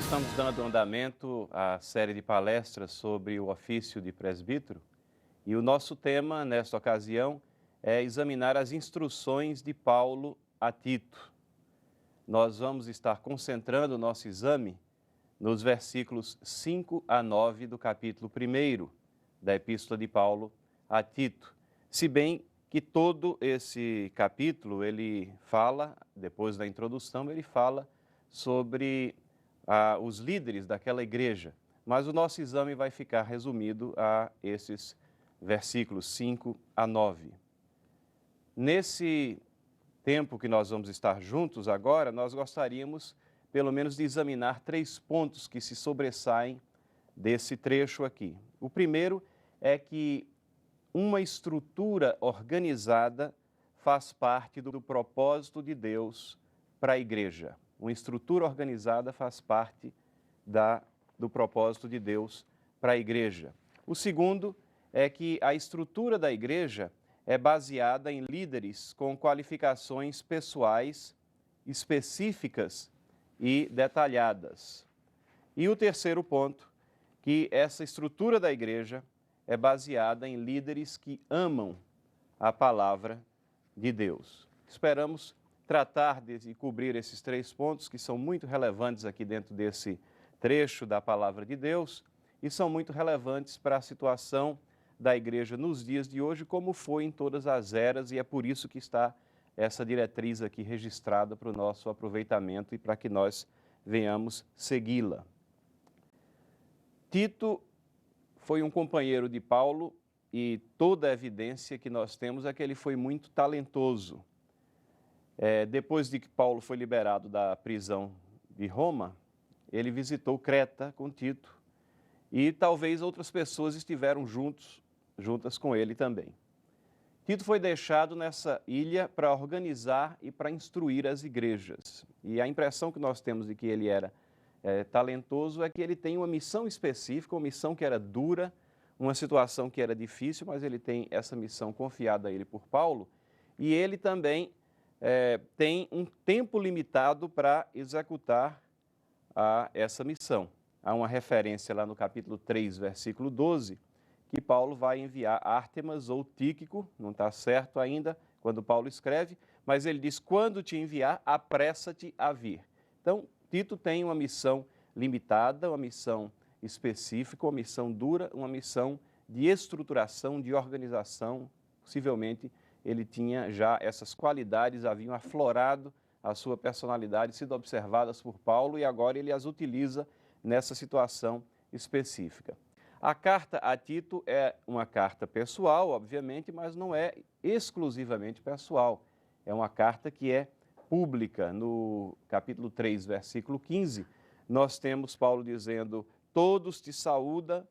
Nós estamos dando andamento à série de palestras sobre o ofício de presbítero e o nosso tema, nesta ocasião, é examinar as instruções de Paulo a Tito. Nós vamos estar concentrando o nosso exame nos versículos 5 a 9 do capítulo 1 da Epístola de Paulo a Tito. Se bem que todo esse capítulo, ele fala, depois da introdução, ele fala sobre os líderes daquela igreja. Mas o nosso exame vai ficar resumido a esses versículos 5 a 9. Nesse tempo que nós vamos estar juntos agora, nós gostaríamos pelo menos de examinar 3 pontos que se sobressaem desse trecho aqui. O primeiro é que uma estrutura organizada faz parte do propósito de Deus para a igreja. Uma estrutura organizada faz parte do propósito de Deus para a igreja. O segundo é que a estrutura da igreja é baseada em líderes com qualificações pessoais específicas e detalhadas. E o terceiro ponto, que essa estrutura da igreja é baseada em líderes que amam a palavra de Deus. Esperamos tratar de cobrir esses 3 pontos que são muito relevantes aqui dentro desse trecho da palavra de Deus e são muito relevantes para a situação da igreja nos dias de hoje, como foi em todas as eras, e é por isso que está essa diretriz aqui registrada para o nosso aproveitamento e para que nós venhamos segui-la. Tito foi um companheiro de Paulo e toda a evidência que nós temos é que ele foi muito talentoso. Depois de que Paulo foi liberado da prisão de Roma, ele visitou Creta com Tito e talvez outras pessoas estiveram juntas com ele também. Tito foi deixado nessa ilha para organizar e para instruir as igrejas. E a impressão que nós temos de que ele era talentoso é que ele tem uma missão específica, uma missão que era dura, uma situação que era difícil, mas ele tem essa missão confiada a ele por Paulo, e ele também tem um tempo limitado para executar essa missão. Há uma referência lá no capítulo 3, versículo 12, que Paulo vai enviar Ártemas ou Tíquico, não está certo ainda quando Paulo escreve, mas ele diz, quando te enviar, apressa-te a vir. Então, Tito tem uma missão limitada, uma missão específica, uma missão dura, uma missão de estruturação, de organização. Possivelmente ele tinha já essas qualidades, haviam aflorado a sua personalidade, sido observadas por Paulo e agora ele as utiliza nessa situação específica. A carta a Tito é uma carta pessoal, obviamente, mas não é exclusivamente pessoal. É uma carta que é pública. No capítulo 3, versículo 15, nós temos Paulo dizendo, todos te saúdam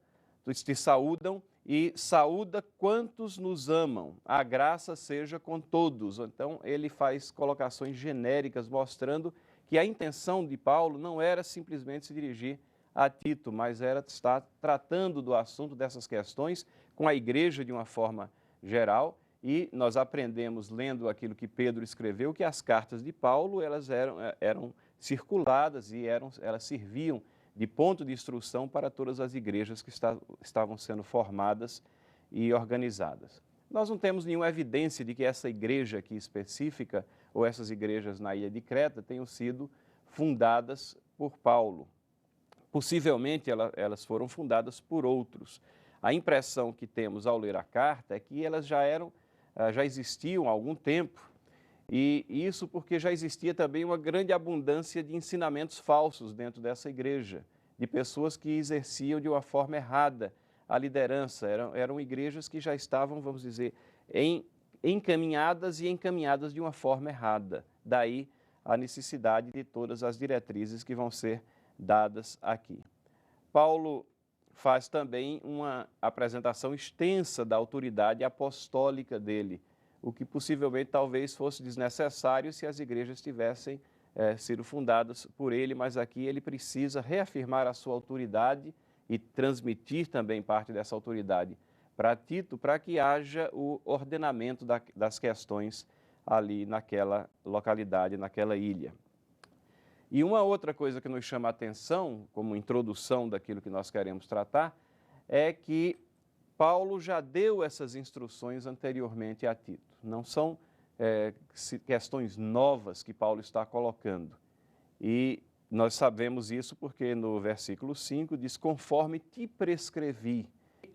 e saúda quantos nos amam, a graça seja com todos. Então, ele faz colocações genéricas mostrando que a intenção de Paulo não era simplesmente se dirigir a Tito, mas era estar tratando do assunto dessas questões com a igreja de uma forma geral. E nós aprendemos, lendo aquilo que Pedro escreveu, que as cartas de Paulo elas eram circuladas e elas serviam de ponto de instrução para todas as igrejas que estavam sendo formadas e organizadas. Nós não temos nenhuma evidência de que essa igreja aqui específica, ou essas igrejas na ilha de Creta, tenham sido fundadas por Paulo. Possivelmente elas foram fundadas por outros. A impressão que temos ao ler a carta é que elas já existiam há algum tempo, e isso porque já existia também uma grande abundância de ensinamentos falsos dentro dessa igreja, de pessoas que exerciam de uma forma errada a liderança. Eram igrejas que já estavam, vamos dizer, encaminhadas de uma forma errada. Daí a necessidade de todas as diretrizes que vão ser dadas aqui. Paulo faz também uma apresentação extensa da autoridade apostólica dele, o que possivelmente talvez fosse desnecessário se as igrejas tivessem sido fundadas por ele, mas aqui ele precisa reafirmar a sua autoridade e transmitir também parte dessa autoridade para Tito, para que haja o ordenamento das questões ali naquela localidade, naquela ilha. E uma outra coisa que nos chama a atenção, como introdução daquilo que nós queremos tratar, é que Paulo já deu essas instruções anteriormente a Tito. Não são questões novas que Paulo está colocando. E nós sabemos isso porque no versículo 5 diz, conforme te prescrevi.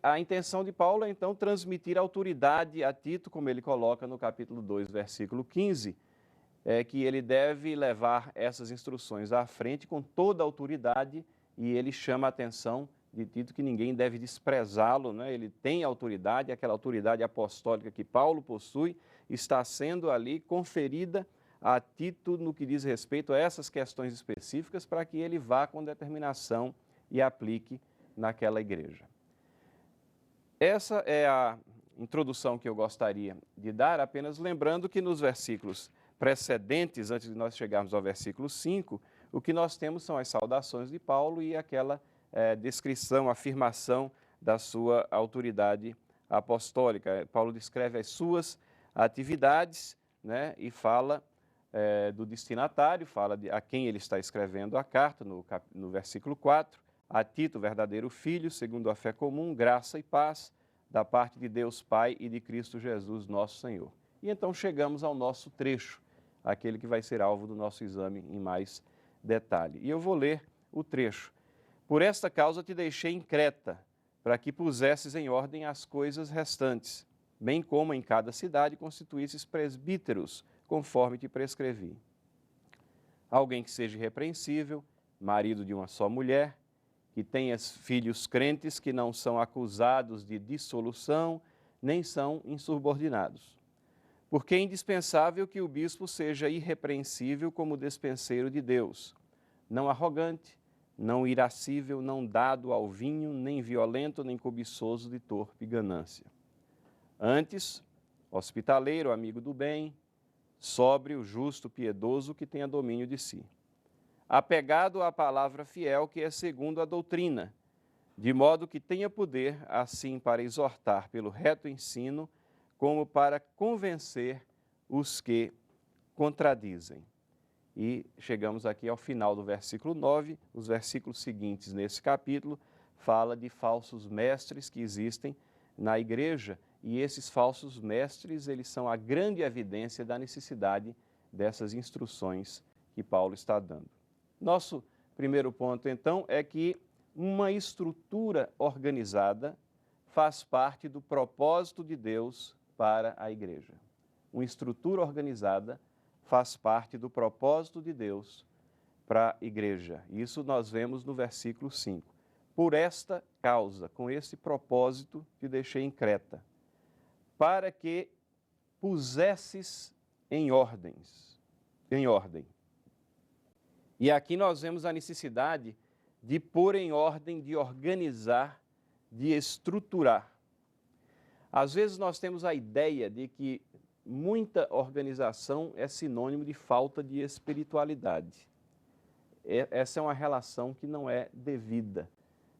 A intenção de Paulo é então transmitir autoridade a Tito, como ele coloca no capítulo 2, versículo 15, que ele deve levar essas instruções à frente com toda a autoridade, e ele chama a atenção de Tito que ninguém deve desprezá-lo, né? Ele tem autoridade, aquela autoridade apostólica que Paulo possui, está sendo ali conferida a Tito no que diz respeito a essas questões específicas para que ele vá com determinação e aplique naquela igreja. Essa é a introdução que eu gostaria de dar, apenas lembrando que nos versículos precedentes, antes de nós chegarmos ao versículo 5, o que nós temos são as saudações de Paulo e aquela descrição, afirmação da sua autoridade apostólica. Paulo descreve as suas atividades, né, e fala do destinatário, fala a quem ele está escrevendo a carta, no versículo 4, a Tito, verdadeiro filho, segundo a fé comum, graça e paz, da parte de Deus Pai e de Cristo Jesus, nosso Senhor. E então chegamos ao nosso trecho, aquele que vai ser alvo do nosso exame em mais detalhe. E eu vou ler o trecho. Por esta causa te deixei em Creta, para que pusesses em ordem as coisas restantes, bem como em cada cidade constituísses presbíteros, conforme te prescrevi. Alguém que seja irrepreensível, marido de uma só mulher, que tenha filhos crentes que não são acusados de dissolução, nem são insubordinados. Porque é indispensável que o bispo seja irrepreensível como despenseiro de Deus, não arrogante, não irascível, não dado ao vinho, nem violento, nem cobiçoso de torpe ganância. Antes, hospitaleiro, amigo do bem, sóbrio, justo, piedoso, que tenha domínio de si. Apegado à palavra fiel, que é segundo a doutrina, de modo que tenha poder, assim, para exortar pelo reto ensino, como para convencer os que contradizem. E chegamos aqui ao final do versículo 9, os versículos seguintes nesse capítulo fala de falsos mestres que existem na igreja, e esses falsos mestres, eles são a grande evidência da necessidade dessas instruções que Paulo está dando. Nosso primeiro ponto, então, é que uma estrutura organizada faz parte do propósito de Deus para a igreja. Uma estrutura organizada faz parte do propósito de Deus para a igreja. Isso nós vemos no versículo 5. Por esta causa, com esse propósito, te deixei em Creta, para que pusesses em ordem. E aqui nós vemos a necessidade de pôr em ordem, de organizar, de estruturar. Às vezes nós temos a ideia de que muita organização é sinônimo de falta de espiritualidade. Essa é uma relação que não é devida.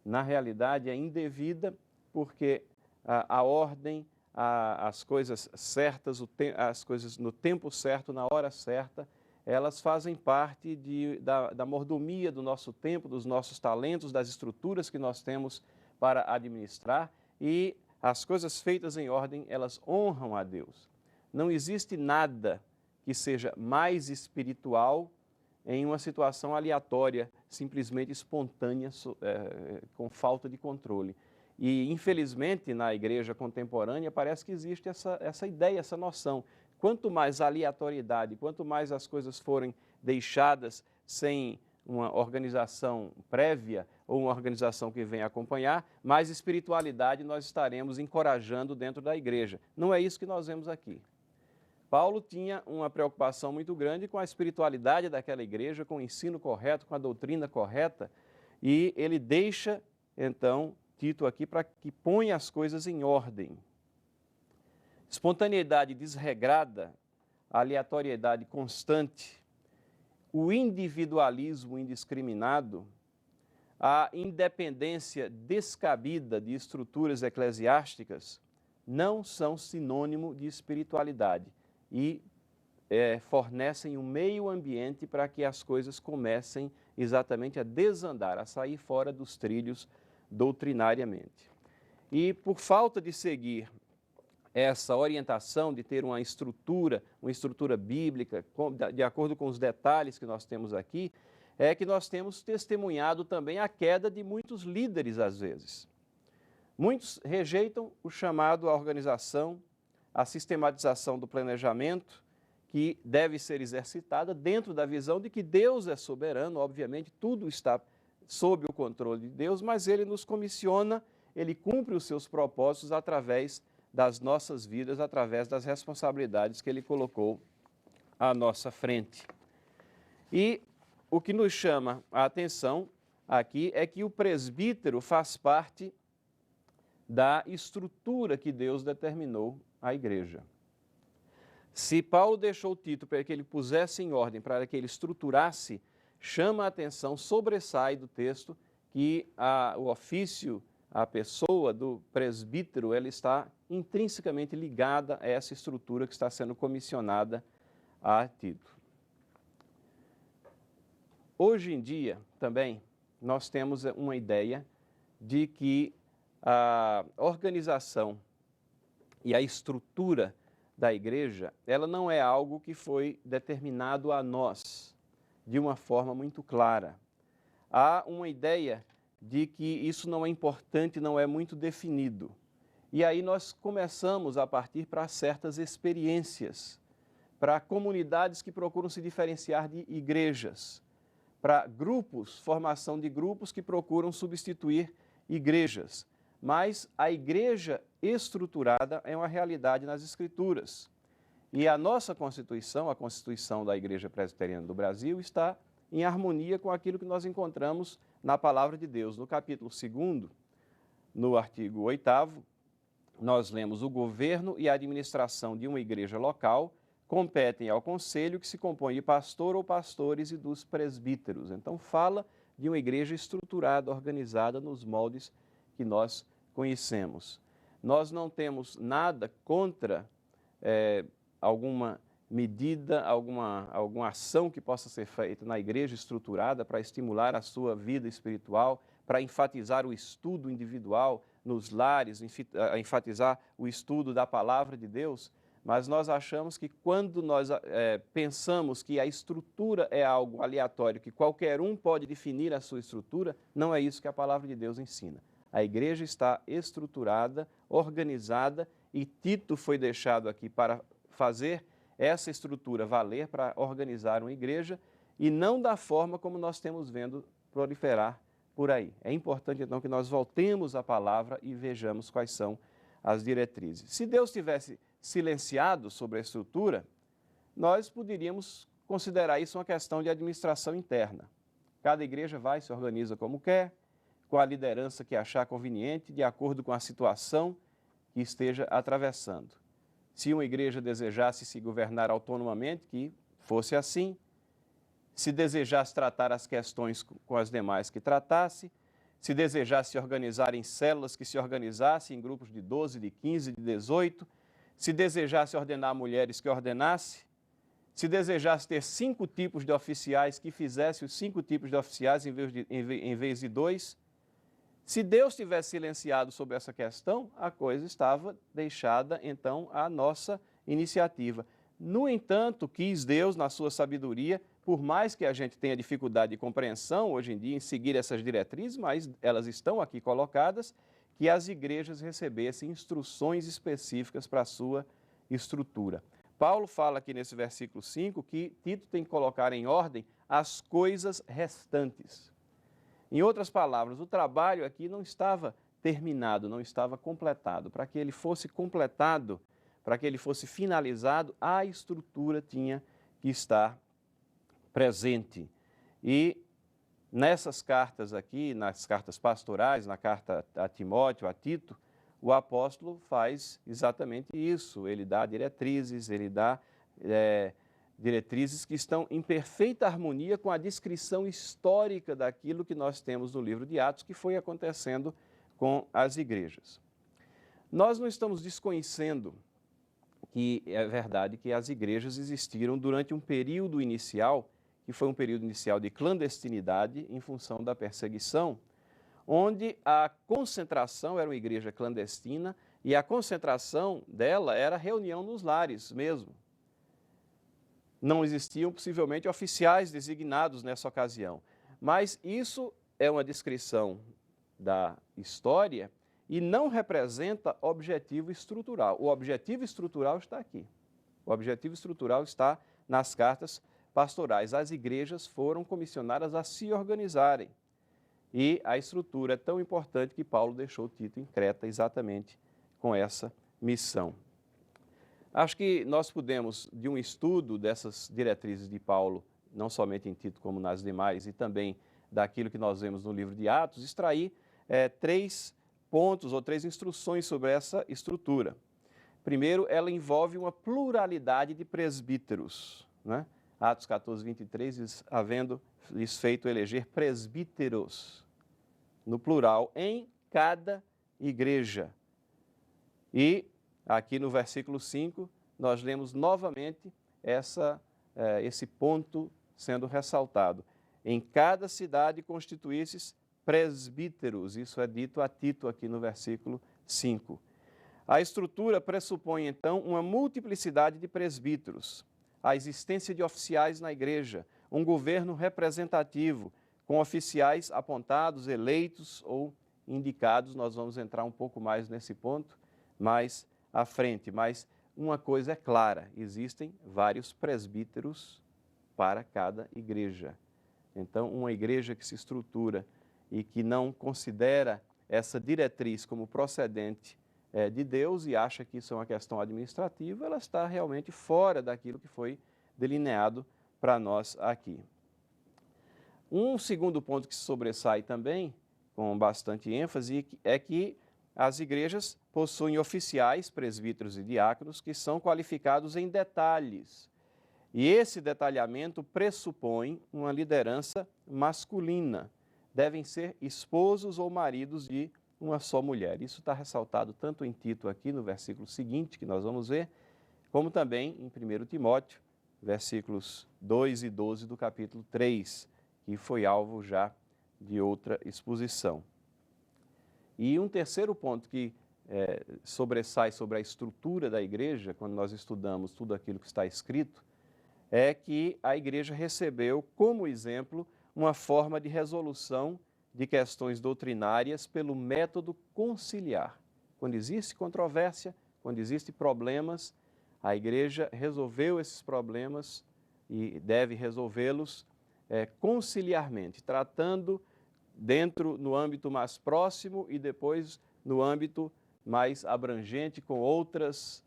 Na realidade, é indevida porque a ordem, as coisas certas, as coisas no tempo certo, na hora certa, elas fazem parte da mordomia do nosso tempo, dos nossos talentos, das estruturas que nós temos para administrar, e as coisas feitas em ordem, elas honram a Deus. Não existe nada que seja mais espiritual em uma situação aleatória, simplesmente espontânea, com falta de controle. E, infelizmente, na igreja contemporânea, parece que existe essa ideia, essa noção. Quanto mais aleatoriedade, quanto mais as coisas forem deixadas sem uma organização prévia ou uma organização que venha acompanhar, mais espiritualidade nós estaremos encorajando dentro da igreja. Não é isso que nós vemos aqui. Paulo tinha uma preocupação muito grande com a espiritualidade daquela igreja, com o ensino correto, com a doutrina correta, e ele deixa, então, Tito aqui para que ponha as coisas em ordem. Espontaneidade desregrada, aleatoriedade constante, o individualismo indiscriminado, a independência descabida de estruturas eclesiásticas não são sinônimo de espiritualidade. E fornecem um meio ambiente para que as coisas comecem exatamente a desandar, a sair fora dos trilhos doutrinariamente. E por falta de seguir essa orientação, de ter uma estrutura bíblica, de acordo com os detalhes que nós temos aqui, é que nós temos testemunhado também a queda de muitos líderes às vezes. Muitos rejeitam o chamado à organização, à sistematização do planejamento, que deve ser exercitada dentro da visão de que Deus é soberano, obviamente tudo está sob o controle de Deus, mas Ele nos comissiona, Ele cumpre os seus propósitos através das nossas vidas, através das responsabilidades que Ele colocou à nossa frente. E o que nos chama a atenção aqui é que o presbítero faz parte da estrutura que Deus determinou à igreja. Se Paulo deixou Tito para que ele pusesse em ordem, para que ele estruturasse, chama a atenção, sobressai do texto que o ofício, a pessoa do presbítero, ela está intrinsecamente ligada a essa estrutura que está sendo comissionada a Tito. Hoje em dia, também, nós temos uma ideia de que a organização e a estrutura da igreja, ela não é algo que foi determinado a nós de uma forma muito clara. Há uma ideia de que isso não é importante, não é muito definido. E aí nós começamos a partir para certas experiências, para comunidades que procuram se diferenciar de igrejas, para grupos, formação de grupos que procuram substituir igrejas. Mas a igreja estruturada é uma realidade nas Escrituras. E a nossa Constituição, a Constituição da Igreja Presbiteriana do Brasil, está em harmonia com aquilo que nós encontramos na Palavra de Deus. No capítulo 2º, no artigo 8º, nós lemos: o governo e a administração de uma igreja local competem ao conselho, que se compõe de pastor ou pastores e dos presbíteros. Então fala de uma igreja estruturada, organizada nos moldes que nós conhecemos. Nós não temos nada contra alguma medida, alguma ação que possa ser feita na igreja estruturada para estimular a sua vida espiritual, para enfatizar o estudo individual nos lares, enfatizar o estudo da palavra de Deus, mas nós achamos que quando nós pensamos que a estrutura é algo aleatório, que qualquer um pode definir a sua estrutura, não é isso que a palavra de Deus ensina. A igreja está estruturada, organizada, e Tito foi deixado aqui para fazer essa estrutura valer, para organizar uma igreja, e não da forma como nós temos vendo proliferar por aí. É importante, então, que nós voltemos à palavra e vejamos quais são as diretrizes. Se Deus tivesse silenciado sobre a estrutura, nós poderíamos considerar isso uma questão de administração interna. Cada igreja vai, se organiza como quer, com a liderança que achar conveniente, de acordo com a situação que esteja atravessando. Se uma igreja desejasse se governar autonomamente, que fosse assim. Se desejasse tratar as questões com as demais, que tratasse. Se desejasse se organizar em células, que se organizasse em grupos de 12, de 15, de 18. Se desejasse ordenar mulheres, que ordenasse. Se desejasse ter 5 tipos de oficiais, que fizesse os 5 tipos de oficiais em vez de 2. Se Deus tivesse silenciado sobre essa questão, a coisa estava deixada, então, à nossa iniciativa. No entanto, quis Deus, na sua sabedoria, por mais que a gente tenha dificuldade de compreensão hoje em dia em seguir essas diretrizes, mas elas estão aqui colocadas, que as igrejas recebessem instruções específicas para a sua estrutura. Paulo fala aqui nesse versículo 5 que Tito tem que colocar em ordem as coisas restantes. Em outras palavras, o trabalho aqui não estava terminado, não estava completado. Para que ele fosse completado, para que ele fosse finalizado, a estrutura tinha que estar presente. E nessas cartas aqui, nas cartas pastorais, na carta a Timóteo, a Tito, o apóstolo faz exatamente isso. Ele dá diretrizes, ele dá diretrizes que estão em perfeita harmonia com a descrição histórica daquilo que nós temos no livro de Atos, que foi acontecendo com as igrejas. Nós não estamos desconhecendo que é verdade que as igrejas existiram durante um período inicial, que foi um período inicial de clandestinidade em função da perseguição, onde a concentração era uma igreja clandestina e a concentração dela era reunião nos lares mesmo. Não existiam possivelmente oficiais designados nessa ocasião, mas isso é uma descrição da história e não representa objetivo estrutural. O objetivo estrutural está aqui. O objetivo estrutural está nas cartas pastorais. As igrejas foram comissionadas a se organizarem. E a estrutura é tão importante que Paulo deixou Tito em Creta exatamente com essa missão. Acho que nós podemos, de um estudo dessas diretrizes de Paulo, não somente em Tito como nas demais, e também daquilo que nós vemos no livro de Atos, extrair 3 pontos ou 3 instruções sobre essa estrutura. Primeiro, ela envolve uma pluralidade de presbíteros, né? Atos 14, 23 diz, havendo-lhes feito eleger presbíteros, no plural, em cada igreja. E aqui no versículo 5, nós lemos novamente esse ponto sendo ressaltado. Em cada cidade constituísses presbíteros, isso é dito a Tito aqui no versículo 5. A estrutura pressupõe, então, uma multiplicidade de presbíteros, a existência de oficiais na igreja, um governo representativo, com oficiais apontados, eleitos ou indicados. Nós vamos entrar um pouco mais nesse ponto mais à frente, mas uma coisa é clara, existem vários presbíteros para cada igreja. Então, uma igreja que se estrutura e que não considera essa diretriz como procedente de Deus e acha que isso é uma questão administrativa, ela está realmente fora daquilo que foi delineado para nós aqui. Um segundo ponto que se sobressai também, com bastante ênfase, é que as igrejas possuem oficiais, presbíteros e diáconos, que são qualificados em detalhes. E esse detalhamento pressupõe uma liderança masculina. Devem ser esposos ou maridos de uma só mulher. Isso está ressaltado tanto em Tito aqui no versículo seguinte, que nós vamos ver, como também em 1 Timóteo, versículos 2 e 12 do capítulo 3, que foi alvo já de outra exposição. E um terceiro ponto que sobressai sobre a estrutura da igreja, quando nós estudamos tudo aquilo que está escrito, é que a igreja recebeu como exemplo uma forma de resolução de questões doutrinárias pelo método conciliar. Quando existe controvérsia, quando existem problemas, a igreja resolveu esses problemas e deve resolvê-los conciliarmente, tratando no âmbito mais próximo e depois no âmbito mais abrangente com outras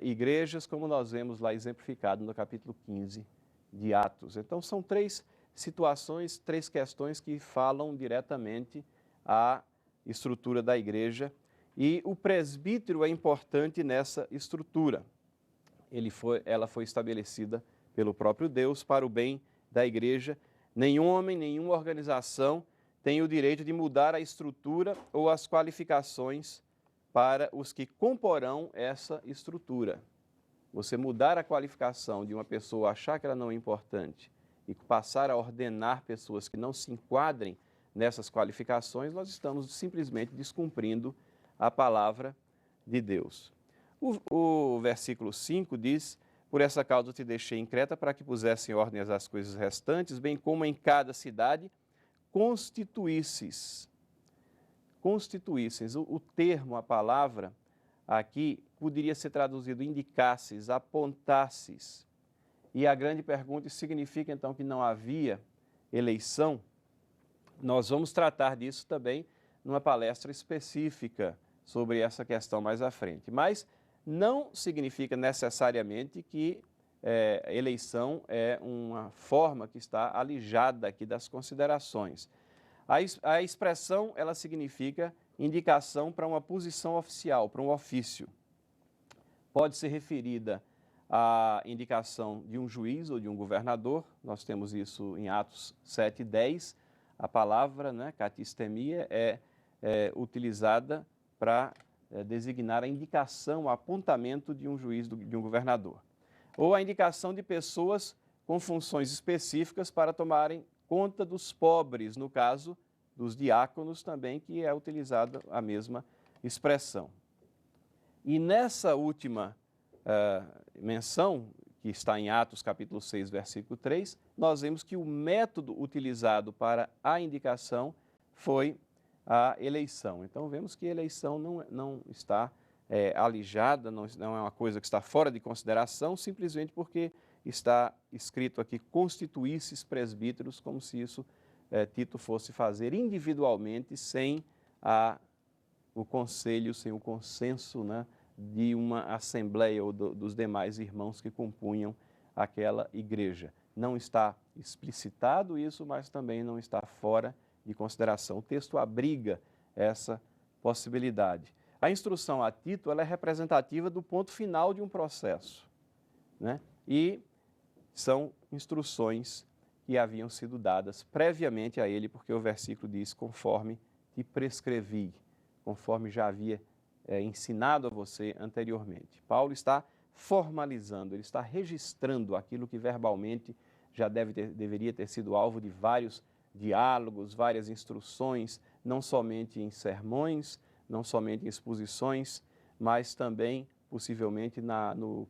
igrejas, como nós vemos lá exemplificado no capítulo 15 de Atos. Então, são 3 situações, 3 questões que falam diretamente à estrutura da igreja. E o presbítero é importante nessa estrutura. Ela foi estabelecida pelo próprio Deus para o bem da igreja. Nenhum homem, nenhuma organização tem o direito de mudar a estrutura ou as qualificações para os que comporão essa estrutura. Você mudar a qualificação de uma pessoa, achar que ela não é importante e passar a ordenar pessoas que não se enquadrem nessas qualificações, nós estamos simplesmente descumprindo a palavra de Deus. O versículo 5 diz: por essa causa eu te deixei em Creta para que pusesse em ordem as coisas restantes, bem como em cada cidade constituísses. Constituísseis. O termo, a palavra, aqui poderia ser traduzido indicasses, apontasses. E a grande pergunta, isso significa então que não havia eleição? Nós vamos tratar disso também numa palestra específica sobre essa questão mais à frente. Mas não significa necessariamente que eleição é uma forma que está alijada aqui das considerações. A expressão, ela significa indicação para uma posição oficial, para um ofício. Pode ser referida à indicação de um juiz ou de um governador. Nós temos isso em Atos 7:10. A palavra, katistemia, é utilizada para designar a indicação, o apontamento de um juiz, de um governador. Ou a indicação de pessoas com funções específicas para tomarem conta dos pobres, no caso dos diáconos também, que é utilizada a mesma expressão. E nessa última menção, que está em Atos capítulo 6, versículo 3, nós vemos que o método utilizado para a indicação foi a eleição. Então, vemos que a eleição não está alijada, não é uma coisa que está fora de consideração, simplesmente porque está escrito aqui, constituísseis presbíteros, como se isso Tito fosse fazer individualmente, sem o conselho, sem o consenso, né, de uma assembleia ou dos demais irmãos que compunham aquela igreja. Não está explicitado isso, mas também não está fora de consideração. O texto abriga essa possibilidade. A instrução a Tito, ela é representativa do ponto final de um processo, né? E são instruções que haviam sido dadas previamente a ele, porque o versículo diz, conforme te prescrevi, conforme já havia ensinado a você anteriormente. Paulo está formalizando, ele está registrando aquilo que verbalmente já deveria ter sido alvo de vários diálogos, várias instruções, não somente em sermões, não somente em exposições, mas também, possivelmente, no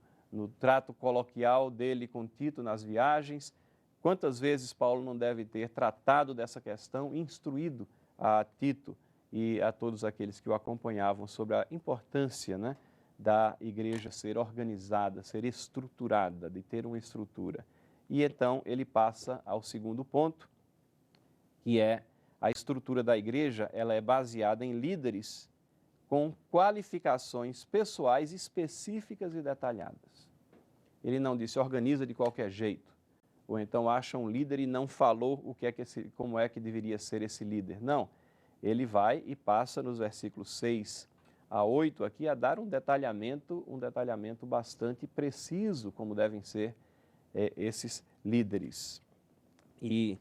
trato coloquial dele com Tito nas viagens. Quantas vezes Paulo não deve ter tratado dessa questão, instruído a Tito e a todos aqueles que o acompanhavam sobre a importância, né, da igreja ser organizada, ser estruturada, de ter uma estrutura. E então ele passa ao segundo ponto, que é a estrutura da igreja, ela é baseada em líderes com qualificações pessoais específicas e detalhadas. Ele não disse organiza de qualquer jeito, ou então acha um líder e não falou como é que deveria ser esse líder. Não, ele vai e passa nos versículos 6 a 8 aqui a dar um detalhamento bastante preciso, como devem ser esses líderes. E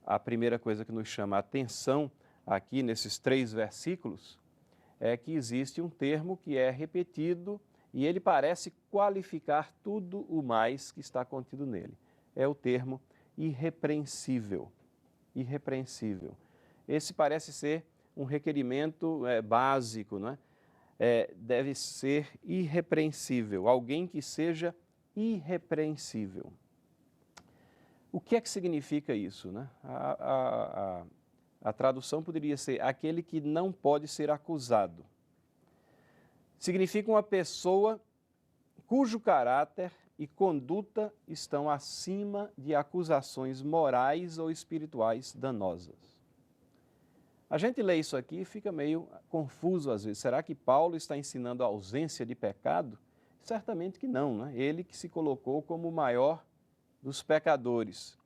a primeira coisa que nos chama a atenção aqui nesses 3 versículos é que existe um termo que é repetido e ele parece qualificar tudo o mais que está contido nele. É o termo irrepreensível. Irrepreensível. Esse parece ser um requerimento básico, né? Deve ser irrepreensível, alguém que seja irrepreensível. O que é que significa isso, né? A tradução poderia ser aquele que não pode ser acusado. Significa uma pessoa cujo caráter e conduta estão acima de acusações morais ou espirituais danosas. A gente lê isso aqui e fica meio confuso às vezes. Será que Paulo está ensinando a ausência de pecado? Certamente que não, né? Ele que se colocou como o maior dos pecadores.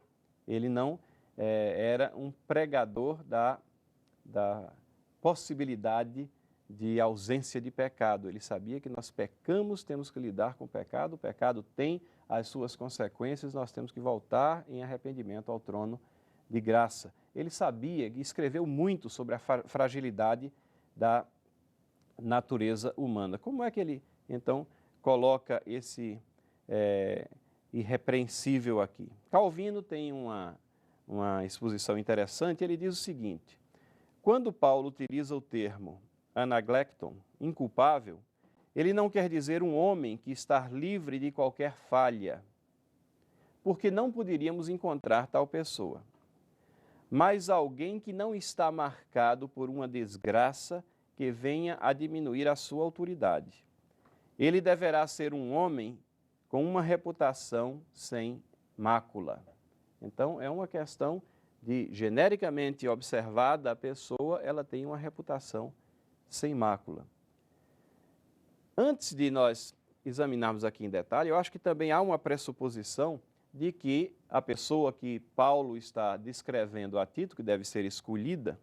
Ele não era um pregador da possibilidade de ausência de pecado. Ele sabia que nós pecamos, temos que lidar com o pecado tem as suas consequências, nós temos que voltar em arrependimento ao trono de graça. Ele sabia e escreveu muito sobre a fragilidade da natureza humana. Como é que ele, então, coloca esse irrepreensível aqui? Calvino tem uma exposição interessante, ele diz o seguinte: quando Paulo utiliza o termo anaglekton, inculpável, ele não quer dizer um homem que está livre de qualquer falha, porque não poderíamos encontrar tal pessoa, mas alguém que não está marcado por uma desgraça que venha a diminuir a sua autoridade. Ele deverá ser um homem com uma reputação sem mácula. Então, é uma questão de, genericamente observada, a pessoa ela tem uma reputação sem mácula. Antes de nós examinarmos aqui em detalhe, eu acho que também há uma pressuposição de que a pessoa que Paulo está descrevendo a Tito, que deve ser escolhida,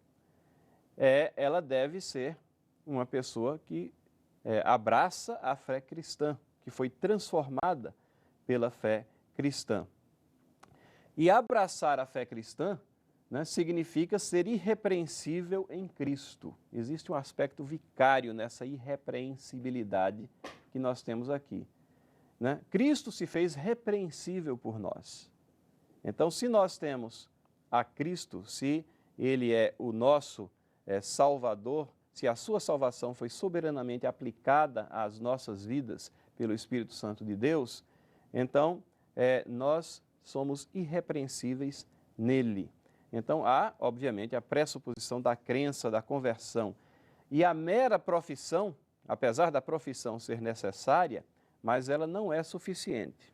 ela deve ser uma pessoa que abraça a fé cristã, que foi transformada pela fé cristã. E abraçar a fé cristã né, significa ser irrepreensível em Cristo. Existe um aspecto vicário nessa irrepreensibilidade que nós temos aqui, né? Cristo se fez repreensível por nós. Então, se nós temos a Cristo, se Ele é o nosso Salvador, se a sua salvação foi soberanamente aplicada às nossas vidas pelo Espírito Santo de Deus, então nós somos irrepreensíveis nele. Então há, obviamente, a pressuposição da crença, da conversão. E a mera profissão, apesar da profissão ser necessária, mas ela não é suficiente.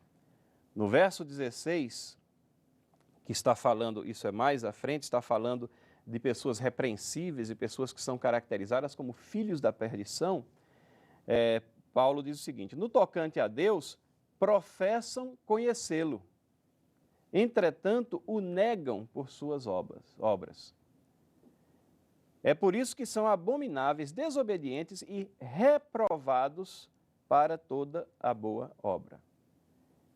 No verso 16, que está falando, isso é mais à frente, está falando de pessoas repreensíveis e pessoas que são caracterizadas como filhos da perdição, Paulo diz o seguinte: no tocante a Deus, professam conhecê-lo, entretanto o negam por suas obras. É por isso que são abomináveis, desobedientes e reprovados para toda a boa obra.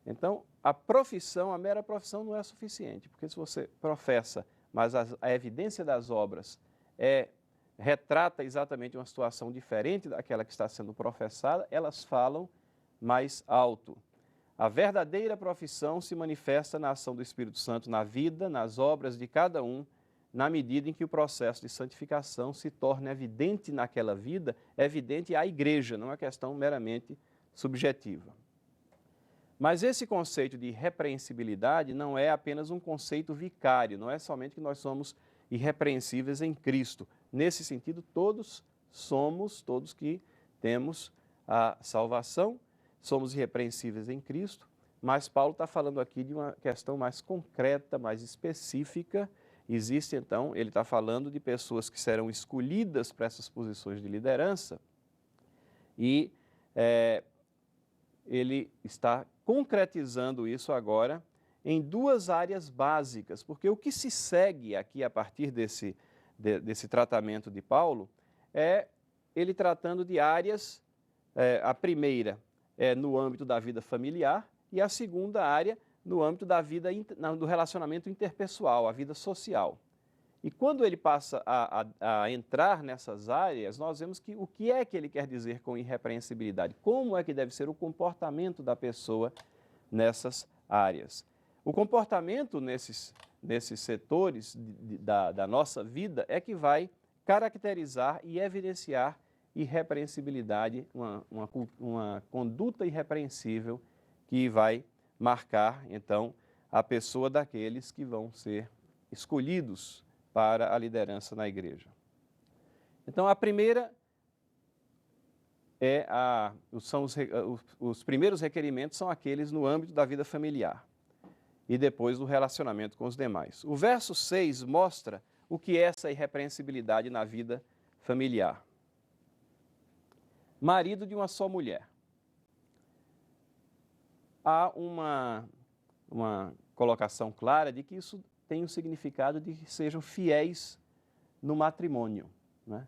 Então, a profissão, a mera profissão não é suficiente, porque se você professa, mas a evidência das obras retrata exatamente uma situação diferente daquela que está sendo professada, elas falam mais alto. A verdadeira profissão se manifesta na ação do Espírito Santo na vida, nas obras de cada um, na medida em que o processo de santificação se torna evidente naquela vida, evidente à igreja, não é uma questão meramente subjetiva. Mas esse conceito de irrepreensibilidade não é apenas um conceito vicário, não é somente que nós somos irrepreensíveis em Cristo. Nesse sentido, todos que temos a salvação, somos irrepreensíveis em Cristo, mas Paulo está falando aqui de uma questão mais concreta, mais específica. Existe, então, ele está falando de pessoas que serão escolhidas para essas posições de liderança e ele está concretizando isso agora em duas áreas básicas, porque o que se segue aqui a partir desse tratamento de Paulo é ele tratando de áreas, a primeira é no âmbito da vida familiar e a segunda área no âmbito da vida, do relacionamento interpessoal, a vida social. E quando ele passa a entrar nessas áreas, nós vemos que o que é que ele quer dizer com irrepreensibilidade? Como é que deve ser o comportamento da pessoa nessas áreas? O comportamento nesses setores da nossa vida é que vai caracterizar e evidenciar irrepreensibilidade, uma conduta irrepreensível que vai marcar, então, a pessoa daqueles que vão ser escolhidos para a liderança na igreja. Então, a primeira os primeiros requerimentos são aqueles no âmbito da vida familiar e depois do relacionamento com os demais. O verso 6 mostra o que é essa irrepreensibilidade na vida familiar. Marido de uma só mulher. Há uma colocação clara de que isso tem o significado de que sejam fiéis no matrimônio, né?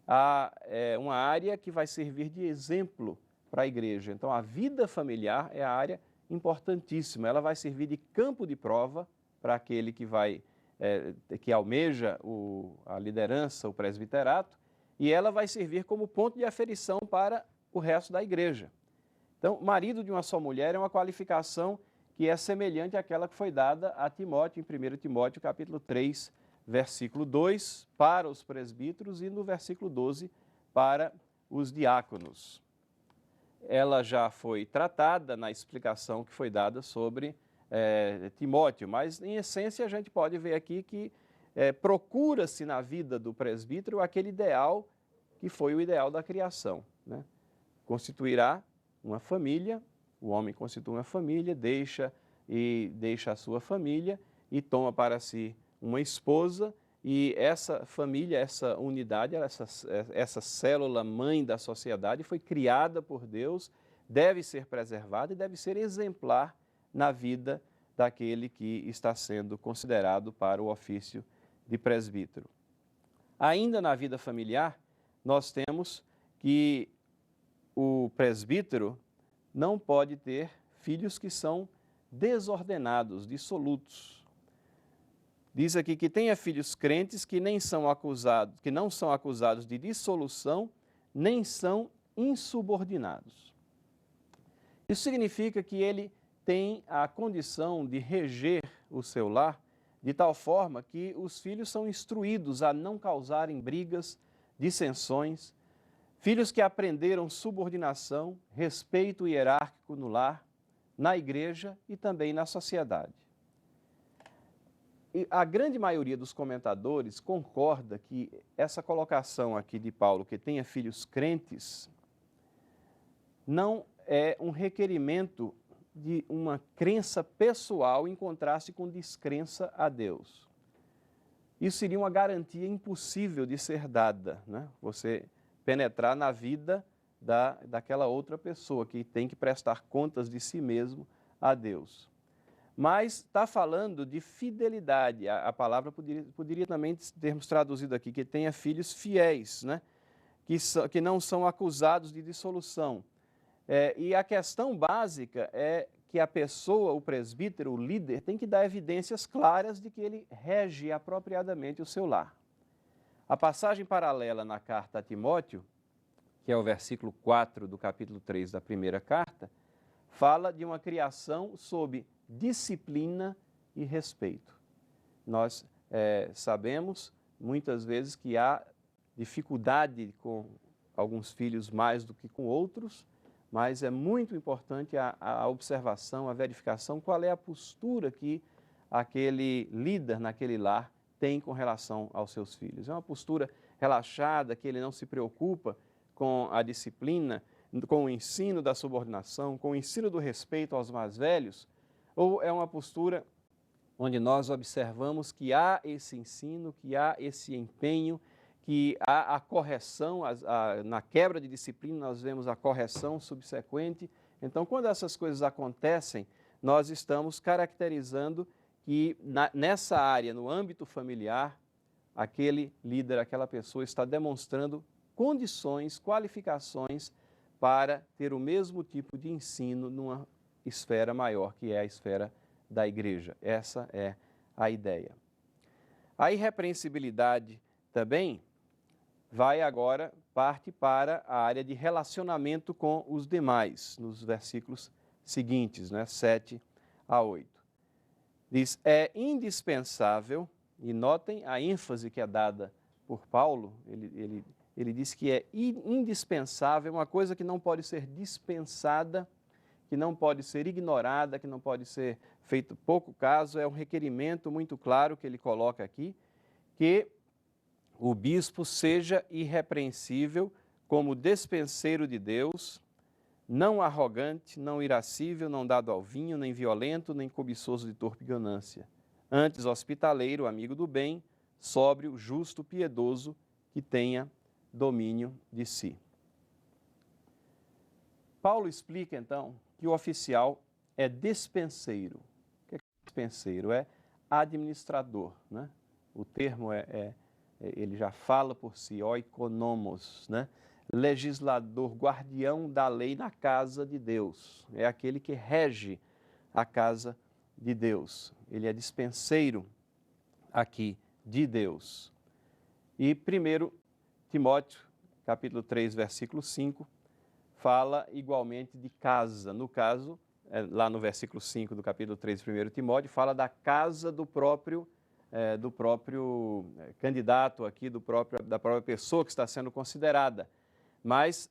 Há uma área que vai servir de exemplo para a igreja. Então, a vida familiar é a área importantíssima. Ela vai servir de campo de prova para aquele que almeja a liderança, o presbiterato, e ela vai servir como ponto de aferição para o resto da igreja. Então, marido de uma só mulher é uma qualificação que é semelhante àquela que foi dada a Timóteo, em 1 Timóteo, capítulo 3, versículo 2, para os presbíteros e no versículo 12, para os diáconos. Ela já foi tratada na explicação que foi dada sobre Timóteo, mas, em essência, a gente pode ver aqui que procura-se na vida do presbítero aquele ideal que foi o ideal da criação, né? Constituirá uma família, o homem constitui uma família, deixa a sua família e toma para si uma esposa, e essa família, essa unidade, essa célula mãe da sociedade foi criada por Deus, deve ser preservada e deve ser exemplar na vida daquele que está sendo considerado para o ofício de presbítero. Ainda na vida familiar, nós temos que o presbítero não pode ter filhos que são desordenados, dissolutos. Diz aqui que tenha filhos crentes que não são acusados de dissolução, nem são insubordinados. Isso significa que ele tem a condição de reger o seu lar de tal forma que os filhos são instruídos a não causarem brigas, dissensões, filhos que aprenderam subordinação, respeito hierárquico no lar, na igreja e também na sociedade. E a grande maioria dos comentadores concorda que essa colocação aqui de Paulo, que tenha filhos crentes, não é um requerimento de uma crença pessoal em contraste com descrença a Deus. Isso seria uma garantia impossível de ser dada, né? Você penetrar na vida daquela outra pessoa que tem que prestar contas de si mesmo a Deus. Mas está falando de fidelidade. A palavra poderia também termos traduzido aqui, que tenha filhos fiéis, né? Que não são acusados de dissolução. E a questão básica é que a pessoa, o presbítero, o líder, tem que dar evidências claras de que ele rege apropriadamente o seu lar. A passagem paralela na carta a Timóteo, que é o versículo 4 do capítulo 3 da primeira carta, fala de uma criação sob disciplina e respeito. Nós sabemos muitas vezes que há dificuldade com alguns filhos mais do que com outros, mas é muito importante a observação, a verificação, qual é a postura que aquele líder naquele lar tem com relação aos seus filhos. É uma postura relaxada, que ele não se preocupa com a disciplina, com o ensino da subordinação, com o ensino do respeito aos mais velhos, ou é uma postura onde nós observamos que há esse ensino, que há esse empenho, que há a correção, na quebra de disciplina nós vemos a correção subsequente. Então, quando essas coisas acontecem, nós estamos caracterizando que nessa área, no âmbito familiar, aquele líder, aquela pessoa está demonstrando condições, qualificações para ter o mesmo tipo de ensino numa esfera maior, que é a esfera da igreja. Essa é a ideia. A irrepreensibilidade também parte para a área de relacionamento com os demais, nos versículos seguintes, 7 a 8. Diz, é indispensável, e notem a ênfase que é dada por Paulo, ele diz que é indispensável, uma coisa que não pode ser dispensada, que não pode ser ignorada, que não pode ser feito pouco caso, é um requerimento muito claro que ele coloca aqui, que o bispo seja irrepreensível como despenseiro de Deus, não arrogante, não irascível, não dado ao vinho, nem violento, nem cobiçoso de torpe ganância. Antes hospitaleiro, amigo do bem, sóbrio, justo, piedoso, que tenha domínio de si. Paulo explica, então, que o oficial é despenseiro. O que é despenseiro? É administrador, né? O termo ele já fala por si, oikonomos, né? Legislador, guardião da lei na casa de Deus. É aquele que rege a casa de Deus. Ele é dispenseiro aqui de Deus. E 1 Timóteo, capítulo 3, versículo 5, fala igualmente de casa. No caso, lá no versículo 5 do capítulo 3 de 1 Timóteo, fala da casa do próprio candidato aqui, da própria pessoa que está sendo considerada. Mas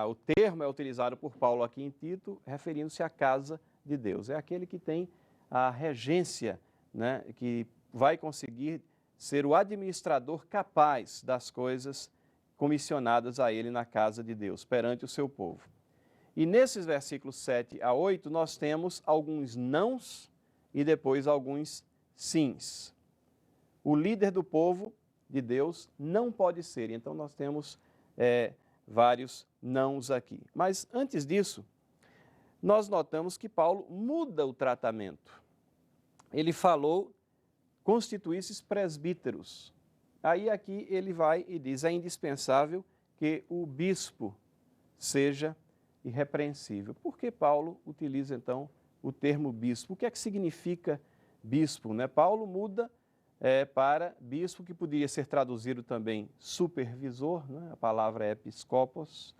o termo é utilizado por Paulo aqui em Tito, referindo-se à casa de Deus. É aquele que tem a regência, né, que vai conseguir ser o administrador capaz das coisas comissionadas a ele na casa de Deus, perante o seu povo. E nesses versículos 7 a 8, nós temos alguns nãos e depois alguns sims. O líder do povo de Deus não pode ser. Então, nós temos vários nãos aqui. Mas, antes disso, nós notamos que Paulo muda o tratamento. Ele falou constituísseis presbíteros. Aí, aqui, ele vai e diz, é indispensável que o bispo seja irrepreensível. Por que Paulo utiliza, então, o termo bispo? O que é que significa bispo, né? Paulo muda para bispo, que poderia ser traduzido também supervisor, né? A palavra é episkopos.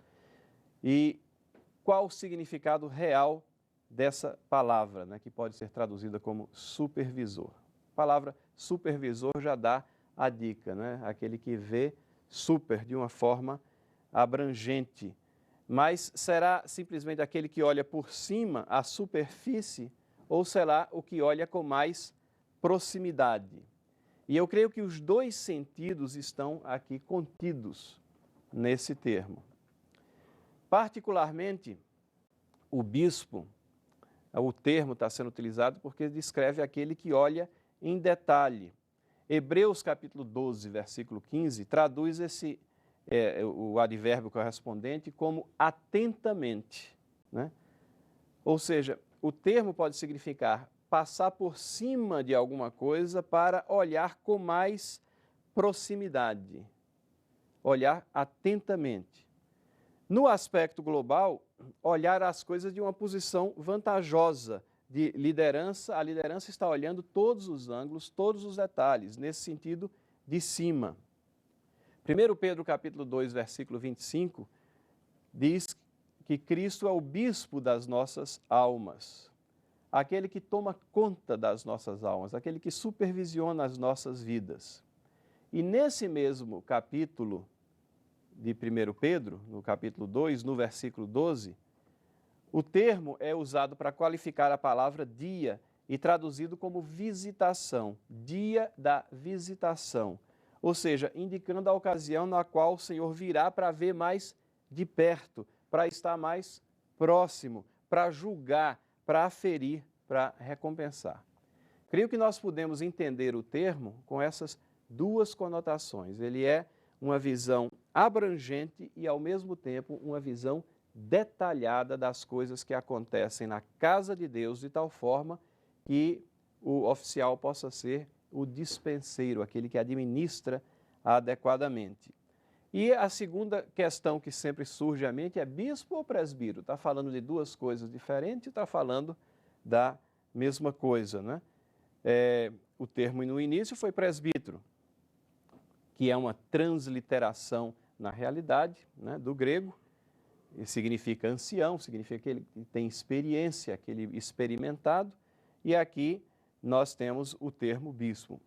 E qual o significado real dessa palavra, né? Que pode ser traduzida como supervisor? A palavra supervisor já dá a dica, né? Aquele que vê super de uma forma abrangente. Mas será simplesmente aquele que olha por cima, a superfície, ou será o que olha com mais proximidade? E eu creio que os dois sentidos estão aqui contidos nesse termo. Particularmente, o bispo, o termo está sendo utilizado porque descreve aquele que olha em detalhe. Hebreus capítulo 12, versículo 15, traduz o advérbio correspondente como atentamente, né? Ou seja, o termo pode significar passar por cima de alguma coisa para olhar com mais proximidade, olhar atentamente. No aspecto global, olhar as coisas de uma posição vantajosa de liderança. A liderança está olhando todos os ângulos, todos os detalhes, nesse sentido de cima. 1 Pedro capítulo 2, versículo 25, diz que Cristo é o bispo das nossas almas, aquele que toma conta das nossas almas, aquele que supervisiona as nossas vidas. E nesse mesmo capítulo de 1 Pedro, no capítulo 2, no versículo 12, o termo é usado para qualificar a palavra dia e traduzido como visitação, dia da visitação, ou seja, indicando a ocasião na qual o Senhor virá para ver mais de perto, para estar mais próximo, para julgar, para aferir, para recompensar. Creio que nós podemos entender o termo com essas duas conotações. Ele é uma visão abrangente e, ao mesmo tempo, uma visão detalhada das coisas que acontecem na casa de Deus, de tal forma que o oficial possa ser o dispenseiro, aquele que administra adequadamente. E a segunda questão que sempre surge à mente é bispo ou presbítero? Está falando de duas coisas diferentes, está falando da mesma coisa, né? O termo no início foi presbítero, que é uma transliteração na realidade, né, do grego, e significa ancião, significa aquele que tem experiência, aquele experimentado, e aqui nós temos o termo bispo.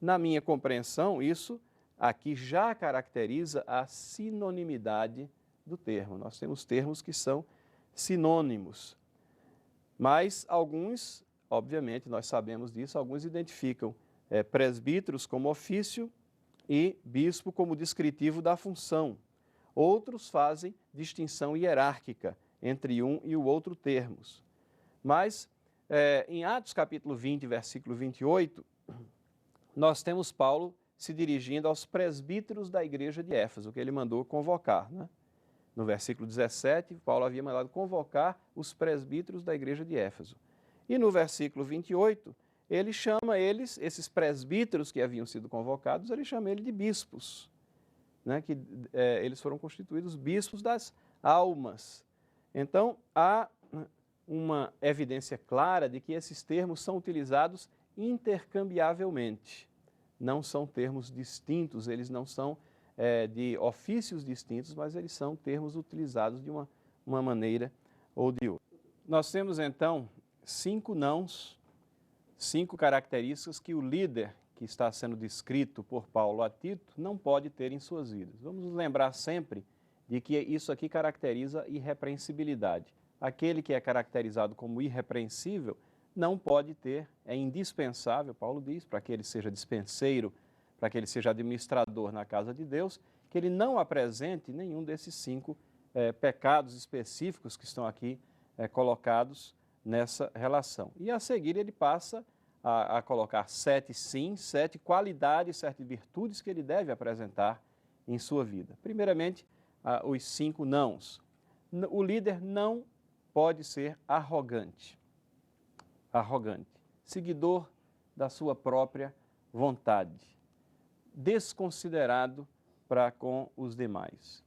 Na minha compreensão, isso aqui já caracteriza a sinonimidade do termo. Nós temos termos que são sinônimos, mas alguns, obviamente, nós sabemos disso, alguns identificam presbíteros como ofício e bispo como descritivo da função. Outros fazem distinção hierárquica entre um e o outro termos. Mas, em Atos capítulo 20, versículo 28, nós temos Paulo se dirigindo aos presbíteros da igreja de Éfeso, que ele mandou convocar, né? No versículo 17, Paulo havia mandado convocar os presbíteros da igreja de Éfeso. E no versículo 28, ele chama esses presbíteros que haviam sido convocados, ele chama eles de bispos, né? Que eles foram constituídos bispos das almas. Então, há uma evidência clara de que esses termos são utilizados intercambiavelmente. Não são termos distintos, eles não são de ofícios distintos, mas eles são termos utilizados de uma maneira ou de outra. Nós temos, então, 5 nãos, 5 características que o líder que está sendo descrito por Paulo a Tito não pode ter em suas vidas. Vamos nos lembrar sempre de que isso aqui caracteriza irrepreensibilidade. Aquele que é caracterizado como irrepreensível não pode ter, é indispensável, Paulo diz, para que ele seja dispenseiro, para que ele seja administrador na casa de Deus, que ele não apresente nenhum desses 5 pecados específicos que estão aqui colocados nessa relação. E a seguir ele passa a colocar 7 sim, 7 qualidades, 7 virtudes que ele deve apresentar em sua vida. Primeiramente, os 5 nãos. O líder não pode ser arrogante, seguidor da sua própria vontade, desconsiderado para com os demais.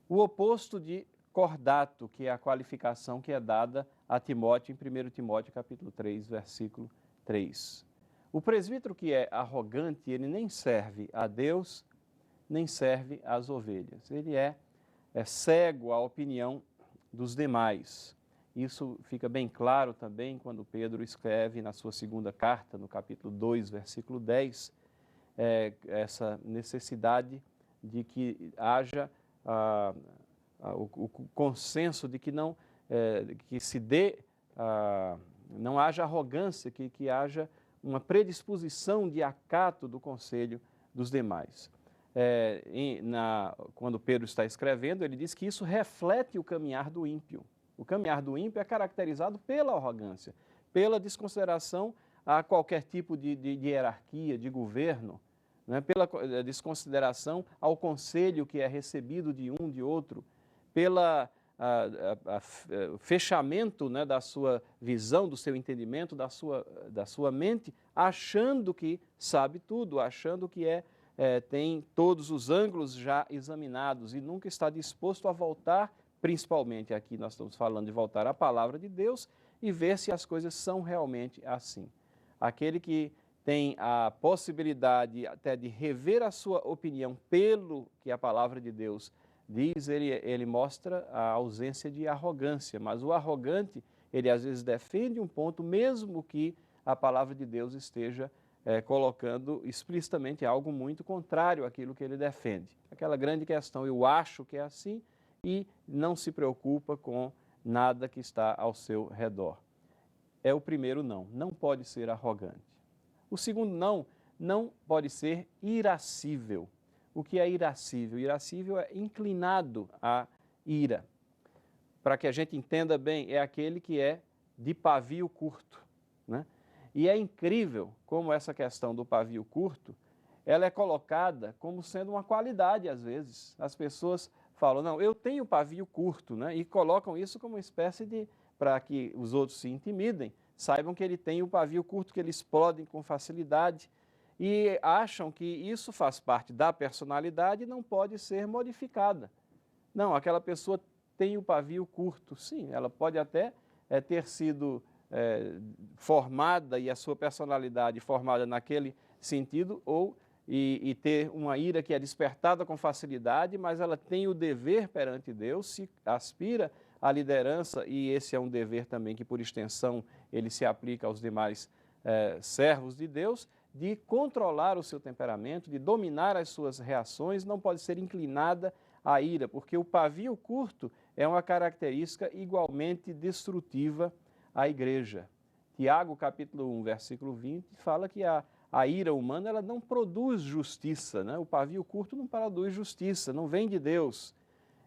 O oposto de cordato, que é a qualificação que é dada a Timóteo em 1 Timóteo capítulo 3, versículo 3. O presbítero que é arrogante, ele nem serve a Deus, nem serve às ovelhas. Ele é cego à opinião dos demais. Isso fica bem claro também quando Pedro escreve na sua segunda carta, no capítulo 2, versículo 10, essa necessidade de que haja o consenso de que não que se dê, não haja arrogância, que haja uma predisposição de acato do conselho dos demais. Quando Pedro está escrevendo, ele diz que isso reflete o caminhar do ímpio. O caminhar do ímpio é caracterizado pela arrogância, pela desconsideração a qualquer tipo de hierarquia, de governo, né? Pela desconsideração ao conselho que é recebido de um, de outro, pela fechamento, né, da sua visão, do seu entendimento, da sua mente, achando que sabe tudo, achando que tem todos os ângulos já examinados e nunca está disposto a voltar, principalmente aqui nós estamos falando de voltar à palavra de Deus e ver se as coisas são realmente assim. Aquele que tem a possibilidade até de rever a sua opinião pelo que a palavra de Deus diz, ele mostra a ausência de arrogância, mas o arrogante, ele às vezes defende um ponto, mesmo que a palavra de Deus esteja colocando explicitamente algo muito contrário àquilo que ele defende. Aquela grande questão, eu acho que é assim, e não se preocupa com nada que está ao seu redor. É o primeiro não, não pode ser arrogante. O segundo não pode ser irascível. O que é irascível? Irascível é inclinado à ira. Para que a gente entenda bem, é aquele que é de pavio curto, né? E é incrível como essa questão do pavio curto, ela é colocada como sendo uma qualidade às vezes. As pessoas falam, não, eu tenho pavio curto, né? E colocam isso como uma espécie para que os outros se intimidem, saibam que ele tem o pavio curto, que eles explodem com facilidade, e acham que isso faz parte da personalidade e não pode ser modificada. Não, aquela pessoa tem o pavio curto, sim, ela pode até ter sido formada e a sua personalidade formada naquele sentido, e ter uma ira que é despertada com facilidade, mas ela tem o dever perante Deus, se aspira à liderança, e esse é um dever também que, por extensão, ele se aplica aos demais servos de Deus, de controlar o seu temperamento, de dominar as suas reações, não pode ser inclinada à ira, porque o pavio curto é uma característica igualmente destrutiva à igreja. Tiago, capítulo 1, versículo 20, fala que a ira humana ela não produz justiça, né? O pavio curto não produz justiça, não vem de Deus.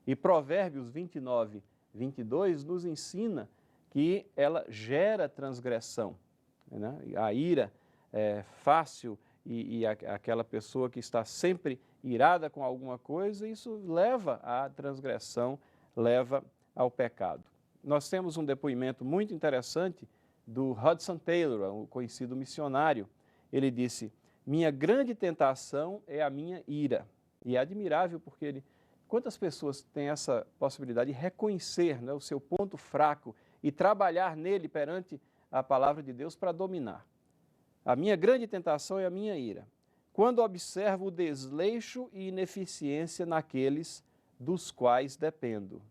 E Provérbios 29, 22 nos ensina que ela gera transgressão, né? A ira é fácil e aquela pessoa que está sempre irada com alguma coisa, isso leva à transgressão, leva ao pecado. Nós temos um depoimento muito interessante do Hudson Taylor, um conhecido missionário. Ele disse, minha grande tentação é a minha ira. E é admirável porque quantas pessoas têm essa possibilidade de reconhecer, né, o seu ponto fraco e trabalhar nele perante a palavra de Deus para dominar. A minha grande tentação é a minha ira, quando observo o desleixo e ineficiência naqueles dos quais dependo.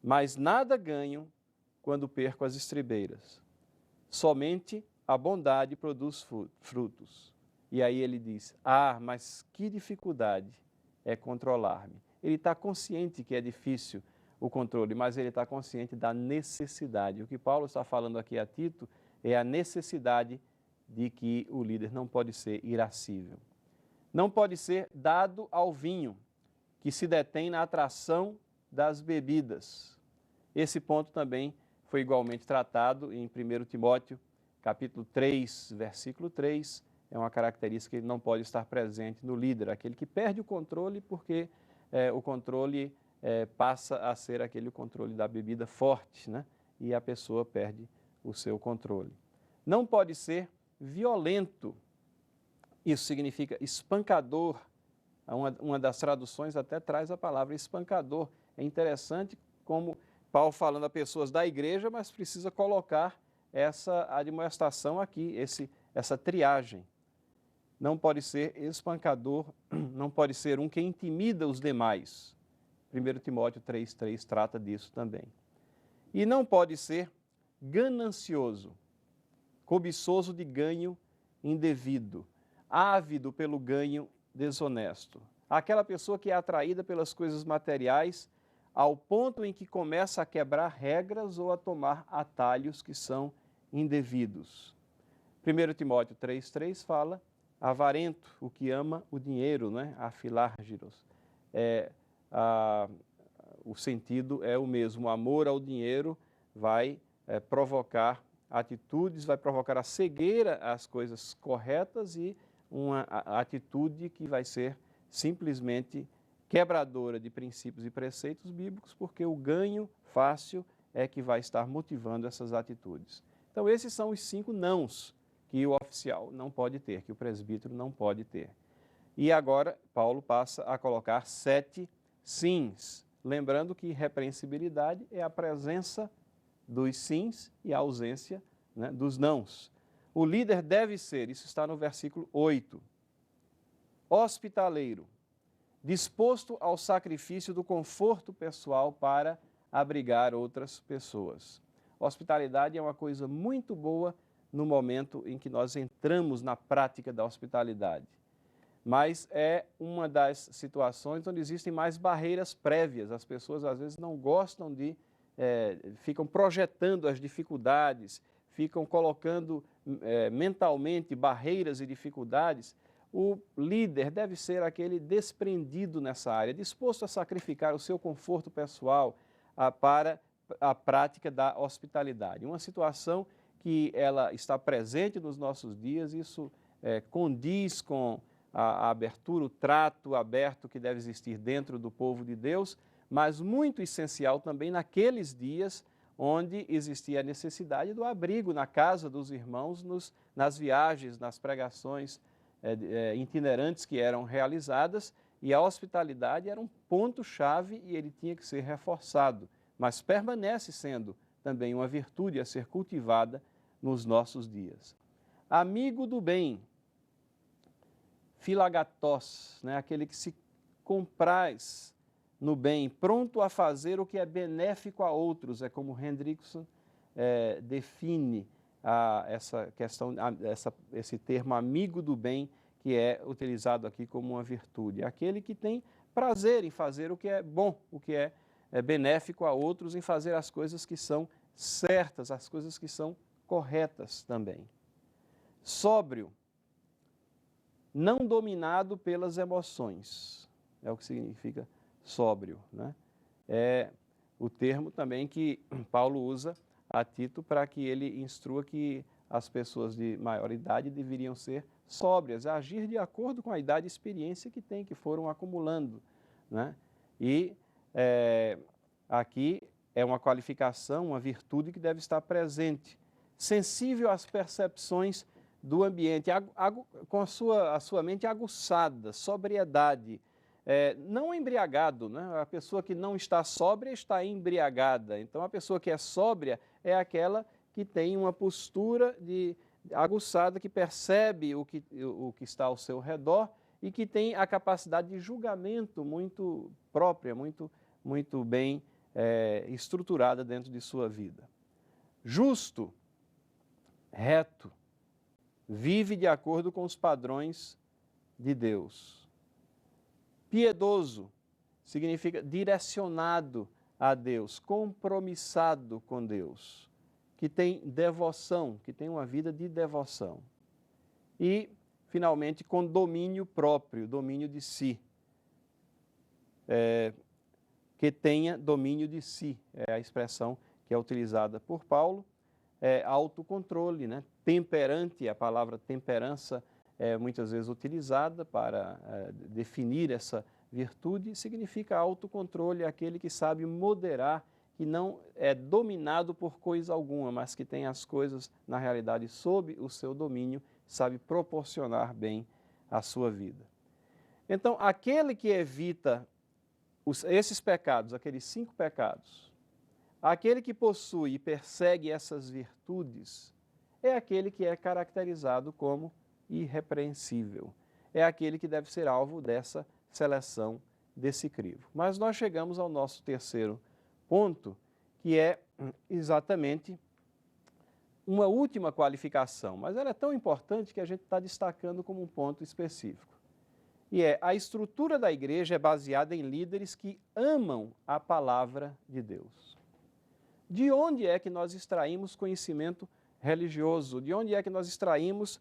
Mas nada ganho quando perco as estribeiras. Somente a bondade produz frutos. E aí ele diz, mas que dificuldade é controlar-me. Ele está consciente que é difícil o controle, mas ele está consciente da necessidade. O que Paulo está falando aqui a Tito é a necessidade de que o líder não pode ser irascível. Não pode ser dado ao vinho, que se detém na atração das bebidas. Esse ponto também foi igualmente tratado em 1 Timóteo, capítulo 3, versículo 3. É uma característica que não pode estar presente no líder, aquele que perde o controle porque o controle passa a ser aquele controle da bebida forte, né? E a pessoa perde o seu controle. Não pode ser violento, isso significa espancador. Uma das traduções até traz a palavra espancador. É interessante como Paulo falando a pessoas da igreja, mas precisa colocar essa admoestação aqui, essa triagem. Não pode ser espancador, não pode ser um que intimida os demais. 1 Timóteo 3,3 trata disso também. E não pode ser ganancioso, cobiçoso de ganho indevido, ávido pelo ganho desonesto. Aquela pessoa que é atraída pelas coisas materiais ao ponto em que começa a quebrar regras ou a tomar atalhos que são indevidos. 1 Timóteo 3,3 fala: avarento, o que ama o dinheiro, né? Afilárgiros. O sentido é o mesmo. O amor ao dinheiro vai provocar atitudes, vai provocar a cegueira às coisas corretas e uma atitude que vai ser simplesmente quebradora de princípios e preceitos bíblicos, porque o ganho fácil é que vai estar motivando essas atitudes. Então, esses são os 5 nãos que o oficial não pode ter, que o presbítero não pode ter. E agora, Paulo passa a colocar 7 sims, lembrando que repreensibilidade é a presença dos sims e a ausência, né, dos nãos. O líder deve ser, isso está no versículo 8, hospitaleiro, disposto ao sacrifício do conforto pessoal para abrigar outras pessoas. Hospitalidade é uma coisa muito boa no momento em que nós entramos na prática da hospitalidade. Mas é uma das situações onde existem mais barreiras prévias. As pessoas às vezes não gostam de, ficam projetando as dificuldades, ficam colocando mentalmente barreiras e dificuldades. O líder deve ser aquele desprendido nessa área, disposto a sacrificar o seu conforto pessoal para a prática da hospitalidade. Uma situação que ela está presente nos nossos dias, isso condiz com a abertura, o trato aberto que deve existir dentro do povo de Deus, mas muito essencial também naqueles dias onde existia a necessidade do abrigo na casa dos irmãos, nas viagens, nas pregações itinerantes que eram realizadas, e a hospitalidade era um ponto-chave e ele tinha que ser reforçado, mas permanece sendo também uma virtude a ser cultivada nos nossos dias. Amigo do bem, filagatos, né? Aquele que se compraz no bem, pronto a fazer o que é benéfico a outros, é como Hendrickson define essa questão, esse termo amigo do bem, que é utilizado aqui como uma virtude. Aquele que tem prazer em fazer o que é bom, o que é benéfico a outros, em fazer as coisas que são certas, as coisas que são corretas também. Sóbrio, não dominado pelas emoções, é o que significa sóbrio, né? É o termo também que Paulo usa a Tito para que ele instrua que as pessoas de maior idade deveriam ser sóbrias, agir de acordo com a idade e experiência que têm, que foram acumulando, né? E aqui é uma qualificação, uma virtude que deve estar presente, sensível às percepções do ambiente, com a sua mente aguçada, sobriedade, não embriagado, né? A pessoa que não está sóbria está embriagada. Então, a pessoa que é sóbria é aquela que tem uma postura aguçada, que percebe o que está ao seu redor e que tem a capacidade de julgamento muito própria, muito bem estruturada dentro de sua vida. Justo, reto, vive de acordo com os padrões de Deus. Piedoso significa direcionado a Deus, compromissado com Deus, que tem devoção, que tem uma vida de devoção. E, finalmente, com domínio próprio, domínio de si. Que tenha domínio de si, é a expressão que é utilizada por Paulo. Autocontrole, né? Temperante, a palavra temperança é muitas vezes utilizada para definir essa virtude, significa autocontrole, aquele que sabe moderar, que não é dominado por coisa alguma, mas que tem as coisas, na realidade, sob o seu domínio, sabe proporcionar bem a sua vida. Então, aquele que evita esses pecados, aqueles 5 pecados, aquele que possui e persegue essas virtudes, é aquele que é caracterizado como irrepreensível. É aquele que deve ser alvo dessa seleção, desse crivo. Mas nós chegamos ao nosso terceiro ponto, que é exatamente uma última qualificação, mas ela é tão importante que a gente está destacando como um ponto específico. E é, a estrutura da igreja é baseada em líderes que amam a palavra de Deus. De onde é que nós extraímos conhecimento religioso? De onde é que nós extraímos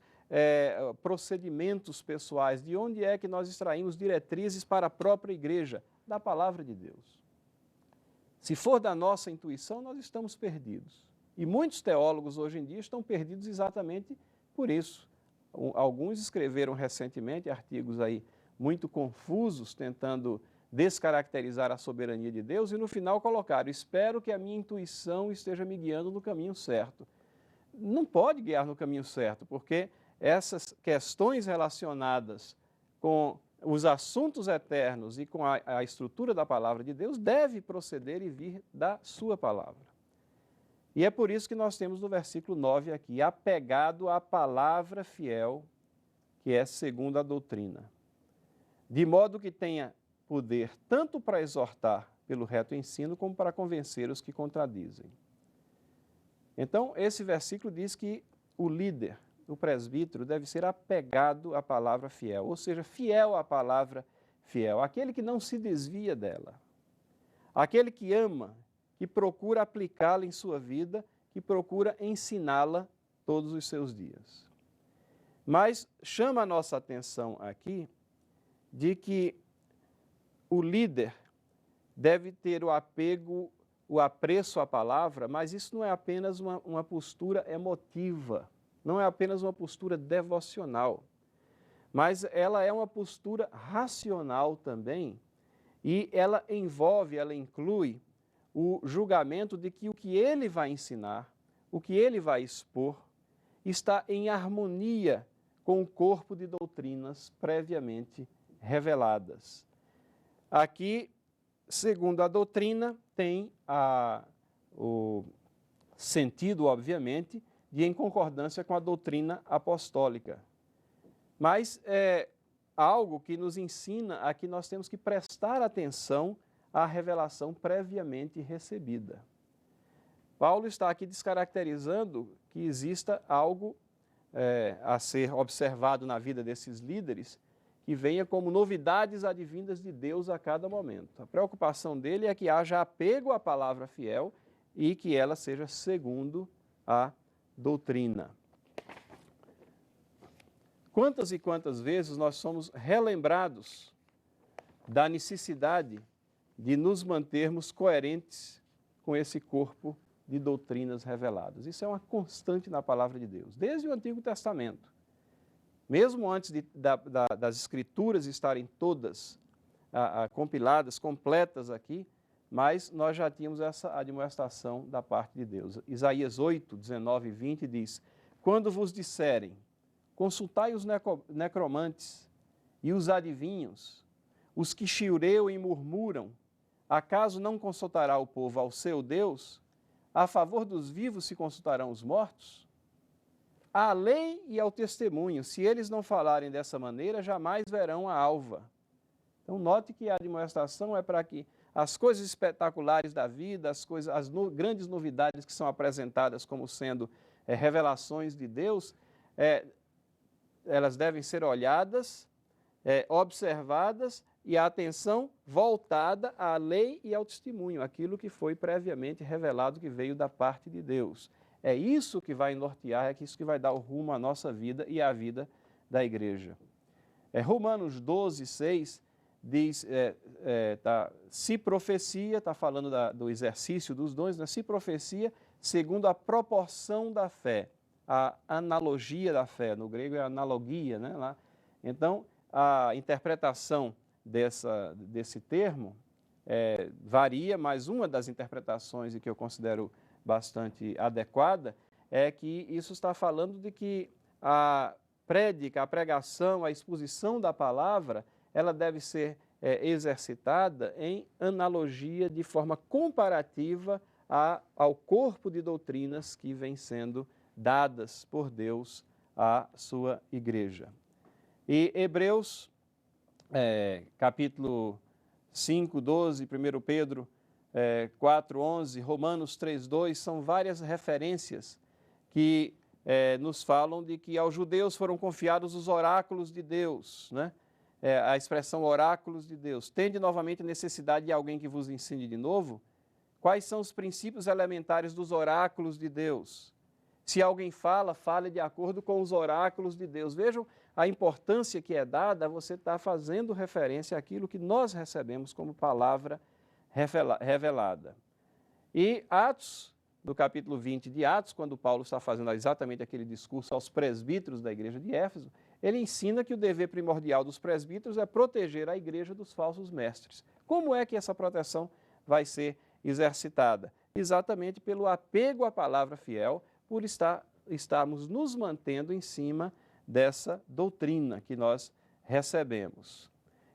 procedimentos pessoais? De onde é que nós extraímos diretrizes para a própria igreja? Da palavra de Deus. Se for da nossa intuição, nós estamos perdidos. E muitos teólogos hoje em dia estão perdidos exatamente por isso. Alguns escreveram recentemente artigos aí muito confusos, tentando descaracterizar a soberania de Deus e no final colocaram: espero que a minha intuição esteja me guiando no caminho certo. Não pode guiar no caminho certo, porque essas questões relacionadas com os assuntos eternos e com a estrutura da palavra de Deus deve proceder e vir da sua palavra. E é por isso que nós temos no versículo 9 aqui, apegado à palavra fiel, que é segundo a doutrina, de modo que tenha poder tanto para exortar pelo reto ensino, como para convencer os que contradizem. Então, esse versículo diz que o líder, o presbítero, deve ser apegado à palavra fiel, ou seja, fiel à palavra fiel, aquele que não se desvia dela, aquele que ama, que procura aplicá-la em sua vida, que procura ensiná-la todos os seus dias. Mas chama a nossa atenção aqui de que o líder deve ter o apego, o apreço à palavra, mas isso não é apenas uma postura emotiva, não é apenas uma postura devocional, mas ela é uma postura racional também, e ela envolve, ela inclui o julgamento de que o que ele vai ensinar, o que ele vai expor, está em harmonia com o corpo de doutrinas previamente reveladas. Aqui, segundo a doutrina, tem o sentido, obviamente, de em concordância com a doutrina apostólica. Mas é algo que nos ensina a que nós temos que prestar atenção à revelação previamente recebida. Paulo está aqui descaracterizando que exista algo a ser observado na vida desses líderes, que venha como novidades advindas de Deus a cada momento. A preocupação dele é que haja apego à palavra fiel e que ela seja segundo a doutrina. Quantas e quantas vezes nós somos relembrados da necessidade de nos mantermos coerentes com esse corpo de doutrinas reveladas. Isso é uma constante na palavra de Deus, desde o Antigo Testamento. Mesmo antes das Escrituras estarem todas compiladas, completas aqui, mas nós já tínhamos essa admoestação da parte de Deus. Isaías 8, 19 e 20 diz: quando vos disserem, consultai os necromantes e os adivinhos, os que chiureiam e murmuram, acaso não consultará o povo ao seu Deus? A favor dos vivos se consultarão os mortos? À lei e ao testemunho, se eles não falarem dessa maneira, jamais verão a alva. Então, note que a admoestação é para que as coisas espetaculares da vida, as grandes novidades que são apresentadas como sendo revelações de Deus, elas devem ser olhadas, observadas e a atenção voltada à lei e ao testemunho, aquilo que foi previamente revelado que veio da parte de Deus. É isso que vai nortear, é isso que vai dar o rumo à nossa vida e à vida da igreja. Romanos 12, 6 diz, se profecia, está falando do exercício dos dons, né? Se profecia segundo a proporção da fé, a analogia da fé, no grego é analogia, né? Lá. Então, a interpretação desse termo varia, mas uma das interpretações, e que eu considero bastante adequada, é que isso está falando de que a prédica, a pregação, a exposição da palavra, ela deve ser exercitada em analogia, de forma comparativa ao corpo de doutrinas que vem sendo dadas por Deus à sua igreja. E Hebreus, capítulo 5, 12, 1 Pedro 4, 11, Romanos 3, 2, são várias referências que nos falam de que aos judeus foram confiados os oráculos de Deus, né? A expressão oráculos de Deus. Tende novamente necessidade de alguém que vos ensine de novo? Quais são os princípios elementares dos oráculos de Deus? Se alguém fala, fale de acordo com os oráculos de Deus. Vejam a importância que é dada a você estar fazendo referência àquilo que nós recebemos como palavra revelada. E Atos, no capítulo 20 de Atos, quando Paulo está fazendo exatamente aquele discurso aos presbíteros da igreja de Éfeso, ele ensina que o dever primordial dos presbíteros é proteger a igreja dos falsos mestres. Como é que essa proteção vai ser exercitada? Exatamente pelo apego à palavra fiel, por estarmos nos mantendo em cima dessa doutrina que nós recebemos.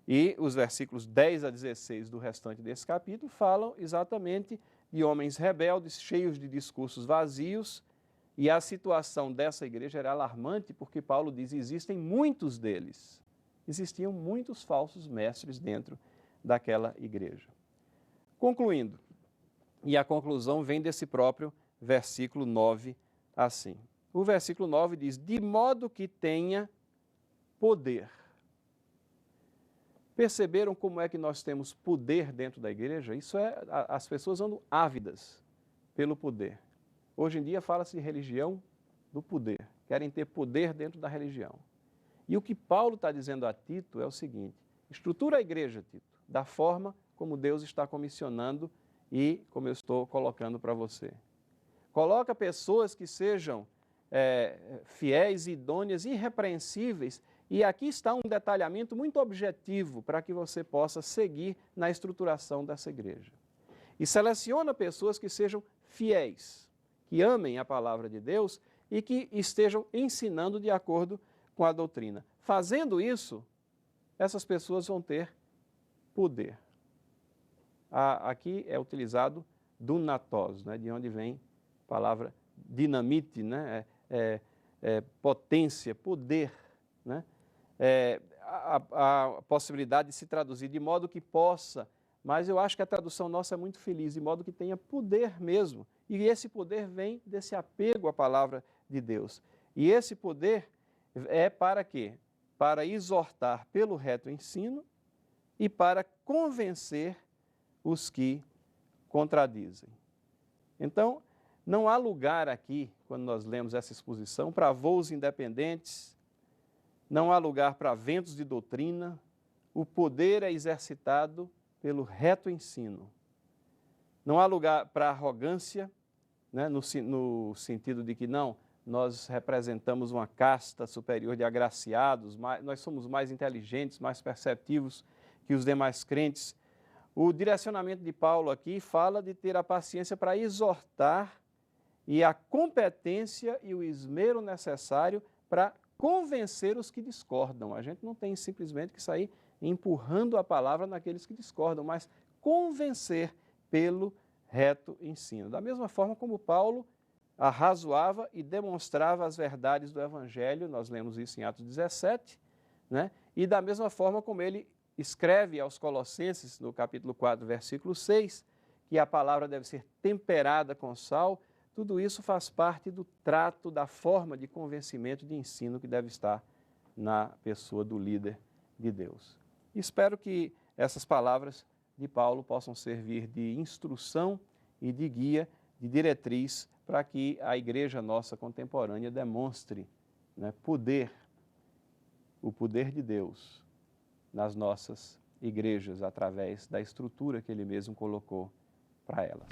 E os versículos 10 a 16 do restante desse capítulo falam exatamente de homens rebeldes, cheios de discursos vazios, e a situação dessa igreja era alarmante, porque Paulo diz que existem muitos deles. Existiam muitos falsos mestres dentro daquela igreja. Concluindo, e a conclusão vem desse próprio versículo 9 assim. O versículo 9 diz, de modo que tenha poder. Perceberam como é que nós temos poder dentro da igreja? Isso as pessoas andam ávidas pelo poder. Hoje em dia fala-se de religião do poder. Querem ter poder dentro da religião. E o que Paulo está dizendo a Tito é o seguinte, estrutura a igreja, Tito, da forma como Deus está comissionando e como eu estou colocando para você. Coloca pessoas que sejam fiéis, idôneas, irrepreensíveis, e aqui está um detalhamento muito objetivo para que você possa seguir na estruturação dessa igreja. E seleciona pessoas que sejam fiéis, que amem a palavra de Deus e que estejam ensinando de acordo com a doutrina. Fazendo isso, essas pessoas vão ter poder. Aqui é utilizado dunatos, né, de onde vem a palavra dinamite, né, potência, poder, né, a possibilidade de se traduzir de modo que possa, mas eu acho que a tradução nossa é muito feliz, de modo que tenha poder mesmo. E esse poder vem desse apego à palavra de Deus. E esse poder é para quê? Para exortar pelo reto ensino e para convencer os que contradizem. Então, não há lugar aqui, quando nós lemos essa exposição, para voos independentes, não há lugar para ventos de doutrina, o poder é exercitado pelo reto ensino. Não há lugar para arrogância, né, no sentido de que não, nós representamos uma casta superior de agraciados, nós somos mais inteligentes, mais perceptivos que os demais crentes. O direcionamento de Paulo aqui fala de ter a paciência para exortar e a competência e o esmero necessário para convencer os que discordam. A gente não tem simplesmente que sair empurrando a palavra naqueles que discordam, mas convencer pelo reto ensino. Da mesma forma como Paulo arrazoava e demonstrava as verdades do Evangelho, nós lemos isso em Atos 17, né? E da mesma forma como ele escreve aos Colossenses, no capítulo 4, versículo 6, que a palavra deve ser temperada com sal, tudo isso faz parte do trato, da forma de convencimento, de ensino que deve estar na pessoa do líder de Deus. Espero que essas palavras de Paulo possam servir de instrução e de guia, de diretriz, para que a igreja nossa contemporânea demonstre, né, o poder de Deus nas nossas igrejas, através da estrutura que Ele mesmo colocou para elas.